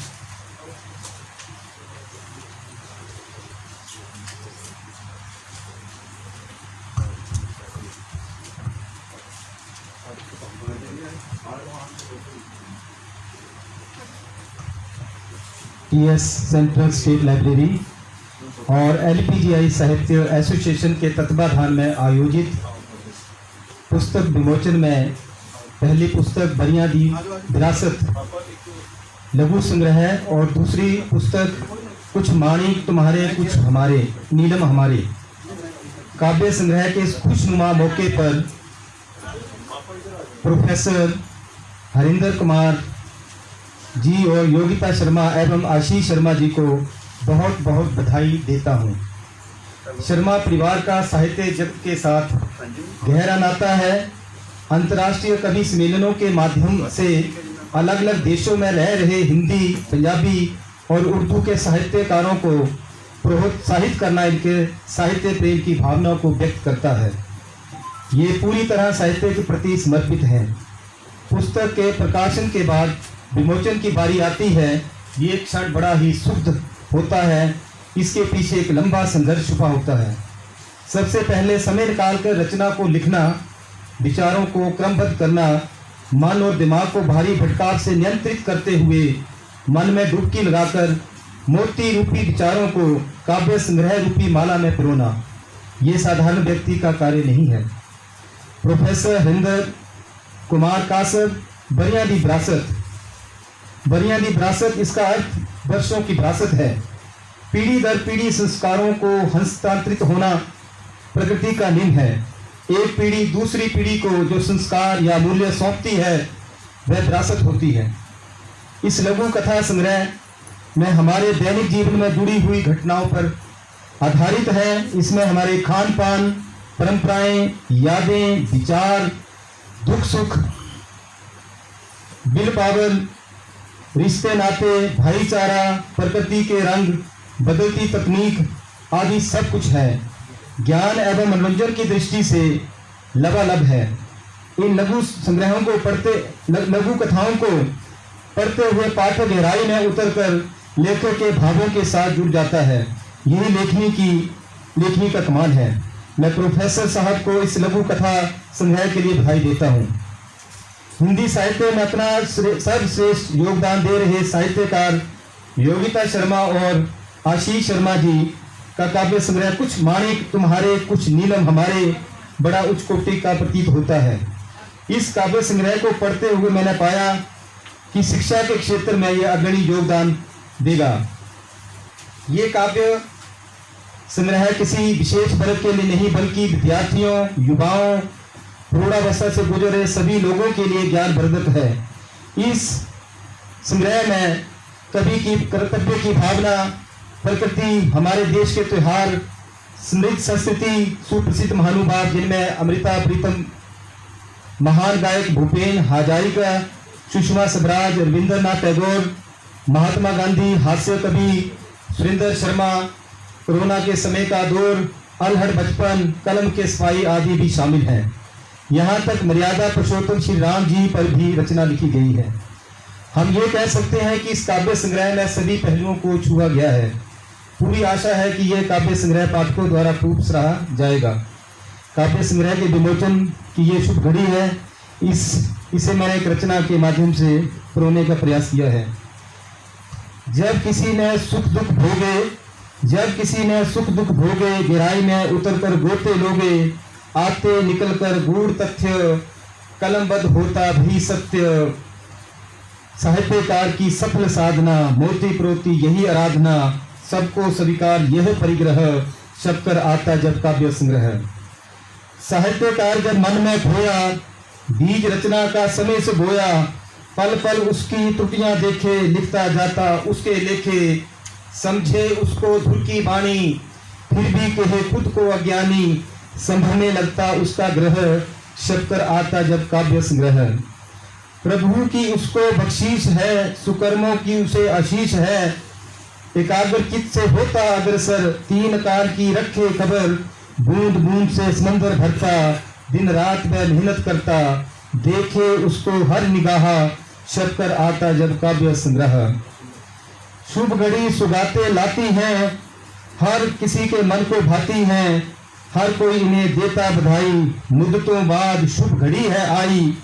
TS central state library और एलपीजीआई साहित्य एसोसिएशन के तत्वाधान में आयोजित पुस्तक विमोचन में पहली पुस्तक बरियां दी विरासत लघु संग्रह और दूसरी पुस्तक कुछ माणिक तुम्हारे कुछ हमारे नीलम हमारे काव्य संग्रह के इस खुशनुमा मौके पर प्रोफेसर हरिंदर कुमार जी और योगिता शर्मा एवं आशीष शर्मा जी को बहुत बहुत बधाई देता हूँ। शर्मा परिवार का साहित्य जगत के साथ गहरा नाता है। अंतर्राष्ट्रीय कवि सम्मेलनों के माध्यम से अलग अलग देशों में रह रहे हिंदी, पंजाबी और उर्दू के साहित्यकारों को प्रोत्साहित करना इनके साहित्य प्रेम की भावना को व्यक्त करता है। ये पूरी तरह साहित्य के प्रति समर्पित हैं। पुस्तक के प्रकाशन के बाद विमोचन की बारी आती है। ये क्षण बड़ा ही सुखद होता है। इसके पीछे एक लंबा संघर्ष छुपा होता है। सबसे पहले समय निकालकर रचना को लिखना, विचारों को क्रमबद्ध करना, मन और दिमाग को भारी भटकाव से नियंत्रित करते हुए मन में डुबकी लगाकर मोती रूपी विचारों को काव्य संग्रह रूपी माला में पिरोना, ये साधारण व्यक्ति का कार्य नहीं है। प्रोफेसर हरिंदर कुमार कासर बरियां दी विरासत, बरियां दी विरासत, इसका अर्थ वर्षों की विरासत है। पीढ़ी दर पीढ़ी संस्कारों को हस्तांतरित होना प्रकृति का नियम है। एक पीढ़ी दूसरी पीढ़ी को जो संस्कार या मूल्य सौंपती है वह विरासत होती है। इस लघु कथा संग्रह में हमारे दैनिक जीवन में जुड़ी हुई घटनाओं पर आधारित है। इसमें हमारे खान पान, परंपराएं, यादें, विचार, दुख सुख, बिल पावल, रिश्ते नाते, भाईचारा, प्रकृति के रंग, बदलती तकनीक आदि सब कुछ है। ज्ञान एवं मनोरंजन की दृष्टि से लबालब है। इन लघु संग्रहों को पढ़ते, लघु कथाओं को पढ़ते हुए पाठक गहराई में उतरकर लेखक के भावों के साथ जुड़ जाता है। यही लेखनी का कमाल है। मैं प्रोफेसर साहब को इस लघु कथा संग्रह के लिए बधाई देता हूँ। हिंदी साहित्य में अपना सर्वश्रेष्ठ योगदान दे रहे साहित्यकार योगिता शर्मा और आशीष शर्मा जी का काव्य संग्रह कुछ माणिक तुम्हारे कुछ नीलम हमारे बड़ा उच्च कोटि का प्रतीत होता है। इस काव्य संग्रह को पढ़ते हुए मैंने पाया कि शिक्षा के क्षेत्र में यह अग्रणी योगदान देगा। ये काव्य संग्रह किसी विशेष वर्ग के लिए नहीं बल्कि विद्यार्थियों, युवाओं, प्रौढ़ावस्था से गुजर रहे सभी लोगों के लिए ज्ञानवर्धक है। इस संग्रह में कवि की कर्तव्य की भावना, प्रकृति, हमारे देश के त्योहार, समृद्ध संस्कृति, सुप्रसिद्ध महानुभाव जिनमें अमृता प्रीतम, महान गायक भूपेन हजारिका, सुषमा स्वराज, रविंद्रनाथ टैगोर, महात्मा गांधी, हास्य कवि सुरेंद्र शर्मा, कोरोना के समय का दौर, अलहड़ बचपन, कलम के सफाई आदि भी शामिल हैं। यहाँ तक मर्यादा पुरुषोत्तम श्री राम जी पर भी रचना लिखी गई है। हम ये कह सकते हैं कि इस काव्य संग्रह में सभी पहलुओं को छुआ गया है। पूरी आशा है कि यह काव्य संग्रह पाठकों द्वारा खूब सराहा जाएगा। काव्य संग्रह के विमोचन की ये शुभ घड़ी है। इसे मैंने एक रचना के माध्यम से परोने का प्रयास किया है। जब किसी ने सुख दुख भोगे, गहराई में उतरकर गोते लोगे, आते निकलकर गूढ़ तथ्य, कलमबद्ध होता भी सत्य। साहित्यकार की सफल साधना, मोती प्रोती यही आराधना, सबको स्वीकार यह परिग्रह, शक्कर आता जब काव्य संग्रह। साहित्यकार जब मन में खोया, बीज रचना का समय से बोया, पल पल उसकी त्रुटियां देखे, लिखता जाता उसके लेखे, समझे उसको धुर की बाणी, फिर भी कहे खुद को अज्ञानी, संभलने लगता उसका ग्रह, शक्कर आता जब काव्य संग्रह। प्रभु की उसको बख्शीश है, सुकर्मों की उसे आशीष है, एकाग्र चित्त से होता अग्रसर, तीन काल की रखे खबर, बूंद बूंद से समंदर भरता, दिन रात में मेहनत करता, देखे उसको हर निगाह, शक्कर आता जब काव्य संग्रह। शुभ घड़ी सुगाते लाती हैं, हर किसी के मन को भाती हैं, हर कोई इन्हें देता बधाई, मुद्दतों बाद शुभ घड़ी है आई,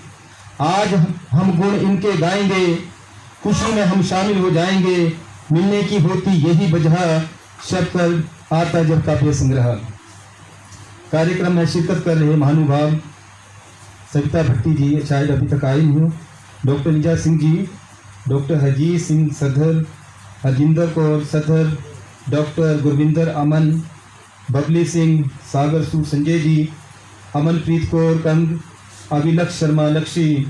आज हम गुण इनके गाएंगे, खुशी में हम शामिल हो जाएंगे, मिलने की होती यही वजह, शक्कर आता जब काव्य संग्रह। कार्यक्रम में शिरकत कर रहे महानुभाव सविता भट्टी जी, शायद अभी तक आई हूँ, डॉक्टर निजा सिंह जी, डॉक्टर हरजीत सिंह सधर, हरजिंदर कौर सधर, डॉक्टर गुरविंदर अमन, बबली सिंह, सागर सू संजय जी, अमनप्रीत कौर कंग, अभिलक्ष शर्मा लक्ष्मी,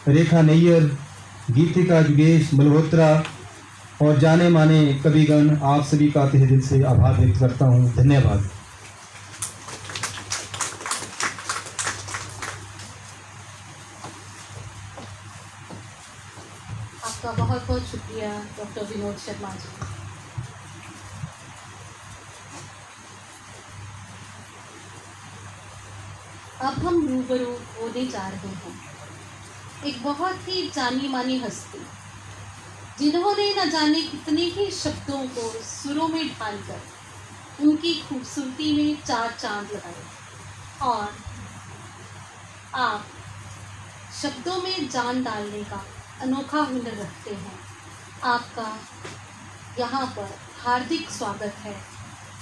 रेखा नैयर, गीतिका जुगेश मल्होत्रा और जाने माने कविगण, आप सभी का तहे दिल से आभार व्यक्त करता हूँ। धन्यवाद। आपका बहुत बहुत शुक्रिया डॉक्टर विनोद शर्मा जी। अब हम रूबरू होने जा रहे हैं एक बहुत ही जानी मानी हस्ती, जिन्होंने न जाने कितने ही शब्दों को सुरों में ढालकर उनकी खूबसूरती में चार चांद लगाए, और आप शब्दों में जान डालने का अनोखा हुनर रखते हैं। आपका यहाँ पर हार्दिक स्वागत है।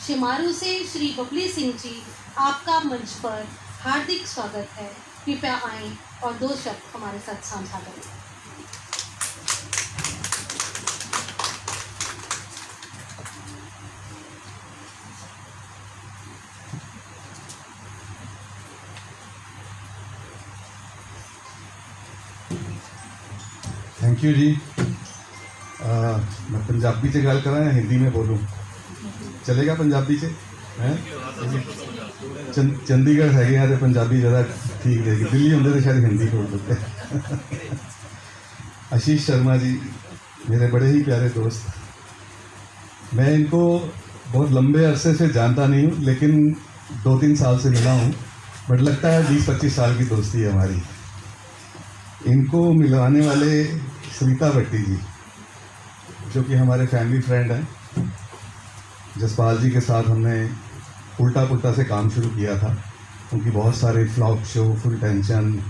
शिमारू से श्री बबली सिंह जी, आपका मंच पर हार्दिक स्वागत है। कृपया आएं और दो शब्द हमारे साथ साझा करें। थैंक यू जी। मैं पंजाबी च गल करा या हिंदी में बोलूँ? चलेगा पंजाबी च? हैं चंडीगढ़ है तो पंजाबी ज़्यादा ठीक रहेगी, दिल्ली होंगे तो शायद हिंदी बोल देते। आशीष शर्मा जी मेरे बड़े ही प्यारे दोस्त, मैं इनको बहुत लंबे अरसे से जानता नहीं हूँ, लेकिन 2-3 साल से मिला हूँ, बट लगता है 20-25 साल की दोस्ती है हमारी। इनको मिलाने वाले सविता भट्टी जी, जो कि हमारे फैमिली फ्रेंड हैं। जसपाल जी के साथ हमने उल्टा पुल्टा से काम शुरू किया था। उनकी बहुत सारे फ्लॉप शो, फुल टेंशन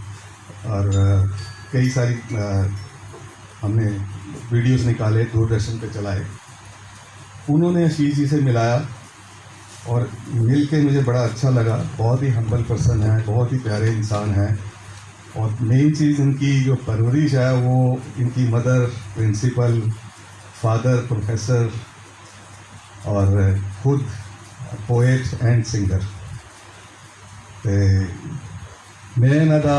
और कई सारी हमने वीडियोस निकाले, दूरदर्शन पे चलाए। उन्होंने आशीष जी से मिलाया और मिल के मुझे बड़ा अच्छा लगा। बहुत ही हम्बल पर्सन है, बहुत ही प्यारे इंसान हैं, और मेन चीज़ इनकी जो परवरिश है वो इनकी मदर प्रिंसिपल, फादर प्रोफेसर और खुद पोएट एंड सिंगर। तो मैं इन्हां दा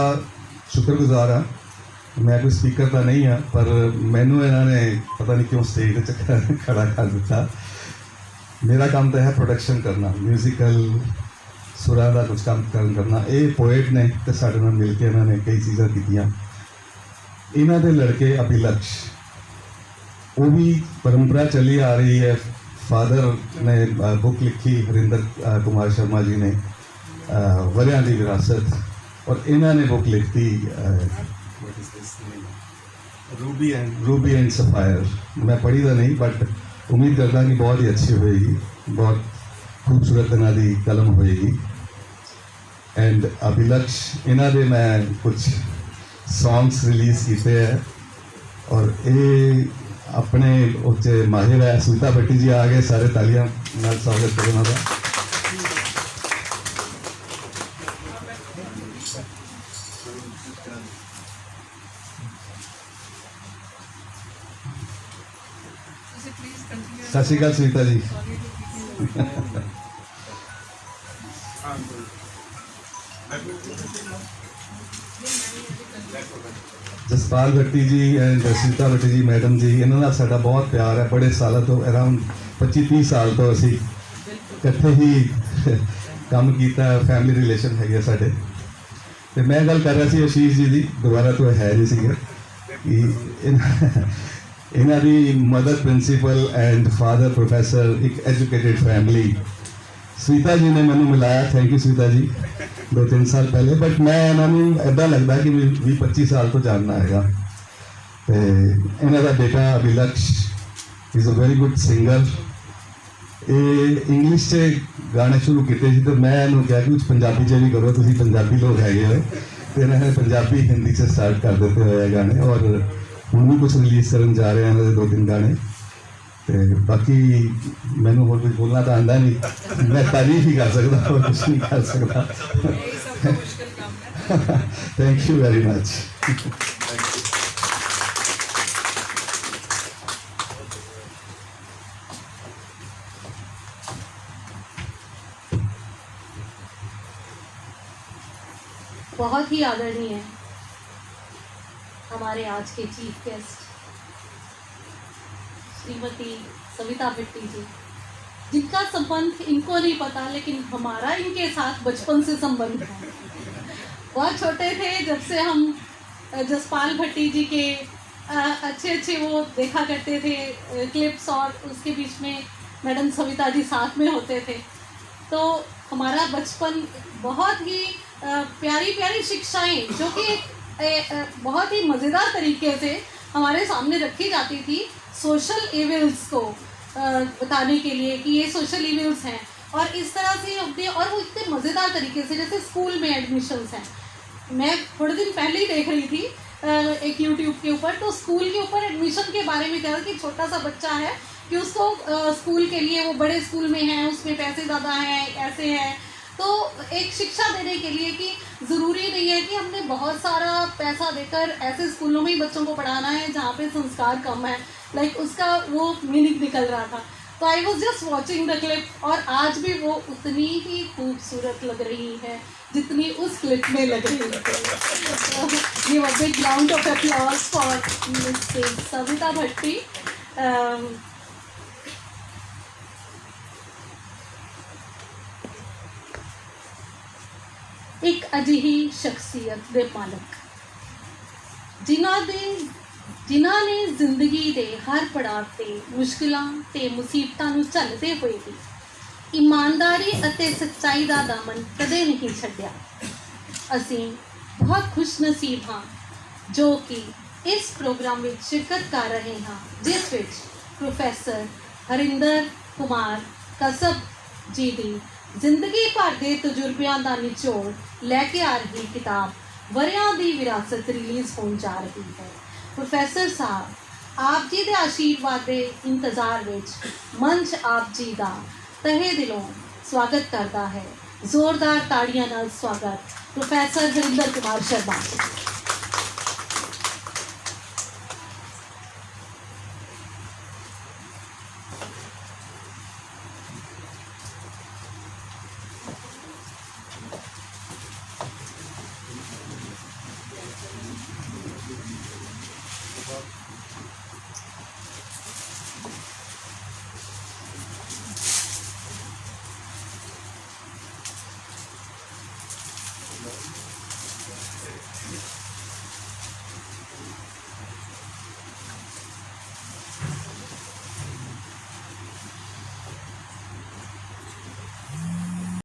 शुक्रगुजार हाँ। मैं कोई स्पीकर तो नहीं हाँ, पर मैनू इन्होंने पता नहीं क्यों स्टेज खड़ा कर दिता। मेरा काम तो है प्रोडक्शन करना, म्यूजिकल सुरां दा कुछ काम करना। ये पोएट ने तो साडे नाल मिल के इन्होंने कई चीज़ां कीतियां। इन्हां दे लड़के अभिलक्ष, वो भी परंपरा चली आ रही है फादर ने बुक लिखी हरिंदर कुमार शर्मा जी ने वरियां दी विरासत और इन्हों ने बुक लिखी रूबी एंड सफायर। मैं पढ़ी तो नहीं बट उम्मीद करता कि बहुत ही अच्छी होएगी, बहुत खूबसूरत इन्हों की कलम होएगी। एंड अभिलक्ष इन्हों के मैं कुछ सॉन्ग्स रिलीज़ किए हैं और ये अपने उच्चे माहिर है। सुनीता भट्टी जी आ गए, सारे तालियां नाल स्वागत करो उन्हों का। सत श्री अकाल सुनीता जी। जसपाल भट्टी जी एंड सुनीता भट्टी जी मैडम जी, इन्होंने साडा बहुत प्यार है। बड़े सालों तो अराउंड 25-30 साल तो असी इकट्ठे ही काम किया, फैमिली रिलेशन है साडे। तो मैं गल कर रहा सी आशीष जी की, दोबारा तो है नहीं सीगे कि इन्हों की mother principal and father professor, एक एजुकेटेड फैमिली। सुनीता जी ने मैंने मिलाया, थैंक यू सुनीता जी, 2-3 साल पहले। बट मैं इन्होंने इदा लगता कि 20-25 साल तो जानना है। तो इन्हों का बेटा Abhilaksh is a very good singer. ये इंग्लिश से गाने शुरू किए तो मैं इन्होंने कहा कि कुछ पंजाबी च भी करो, तुम पंजाबी लोग है। तो इन्होंने पंजाबी हिंदी से स्टार्ट कर देते हुए गाने और हूँ भी कुछ रिलीज़ करने जा रहे हैं 2-3 गाने। तो बाकी मैनू होर कुछ बोलना तो आंदा नहीं, मैं तारीफ ही कर सकता और कुछ नहीं कर सकता। Thank you very much. बहुत ही आदरणीय हमारे आज के चीफ गेस्ट श्रीमती सविता भट्टी जी, जिनका संबंध इनको नहीं पता लेकिन हमारा इनके साथ बचपन से संबंध है। बहुत छोटे थे जब से हम जसपाल भट्टी जी के अच्छे वो देखा करते थे क्लिप्स, और उसके बीच में मैडम सविता जी साथ में होते थे। तो हमारा बचपन बहुत ही प्यारी प्यारी शिक्षाएं जो कि बहुत ही मज़ेदार तरीके से हमारे सामने रखी जाती थी, सोशल इविल्स को बताने के लिए कि ये सोशल इविल्स हैं, और इस तरह से होते, और वो इतने मज़ेदार तरीके से, जैसे स्कूल में एडमिशन्स हैं। मैं थोड़े दिन पहले ही देख रही थी एक यूट्यूब के ऊपर, तो स्कूल के ऊपर एडमिशन के बारे में कहा कि छोटा सा बच्चा है कि उसको स्कूल के लिए, वो बड़े स्कूल में है, उसमें पैसे ज़्यादा हैं, ऐसे हैं। तो एक शिक्षा देने के लिए कि ज़रूरी नहीं है कि हमने बहुत सारा पैसा देकर ऐसे स्कूलों में ही बच्चों को पढ़ाना है जहाँ पे संस्कार कम है, लाइक उसका वो मीनिंग निकल रहा था। तो I was just watching the clip, और आज भी वो उतनी ही खूबसूरत लग रही है जितनी उस क्लिप में लग रही है। Give a big round of applause for Mrs Savita Bhatti. एक ਅਜਿਹੀ ਸ਼ਖਸੀਅਤ ਦੇ ਮਾਲਕ ਜਿਨ੍ਹਾਂ ਨੇ ਜ਼ਿੰਦਗੀ ਦੇ ਹਰ ਪੜਾਅ ਤੇ ਮੁਸ਼ਕਿਲਾਂ ਤੇ ਮੁਸੀਬਤਾਂ ਨੂੰ ਝੱਲਦੇ ਹੋਏ ਵੀ ਇਮਾਨਦਾਰੀ ਅਤੇ ਸੱਚਾਈ ਦਾ ਦਾਮਨ ਕਦੇ ਨਹੀਂ ਛੱਡਿਆ। ਅਸੀਂ ਬਹੁਤ ਖੁਸ਼ਨਸੀਬ ਹਾਂ ਜੋ ਕਿ ਇਸ ਪ੍ਰੋਗਰਾਮ ਵਿੱਚ ਸ਼ਿਰਕਤ ਕਰ ਰਹੇ ਹਾਂ, ਜਿਸ ਵਿੱਚ ਪ੍ਰੋਫੈਸਰ ਹਰਿੰਦਰ ਕੁਮਾਰ ਕਸਬ ਜੀ ਦੀ ਜ਼ਿੰਦਗੀ ਭਰ ਦੇ ਤਜਰਬਿਆਂ ਦਾ ਨਿਚੋੜ ਲੈ ਕੇ ਆ ਰਹੀ ਕਿਤਾਬ ਵਰਿਆਂ ਦੀ ਵਿਰਾਸਤ ਰਿਲੀਜ਼ ਹੋਣ ਜਾ ਰਹੀ ਹੈ। ਪ੍ਰੋਫੈਸਰ ਸਾਹਿਬ, ਆਪ ਜੀ ਦੇ ਆਸ਼ੀਰਵਾਦ ਦੇ ਇੰਤਜ਼ਾਰ ਵਿੱਚ ਮੰਚ ਆਪ ਜੀ ਦਾ ਤਹਿ ਦਿਲੋਂ ਸਵਾਗਤ ਕਰਦਾ ਹੈ। ਜ਼ੋਰਦਾਰ ਤਾੜੀਆਂ ਨਾਲ ਸਵਾਗਤ ਪ੍ਰੋਫੈਸਰ ਹਰਿੰਦਰ ਕੁਮਾਰ ਸ਼ਰਮਾ।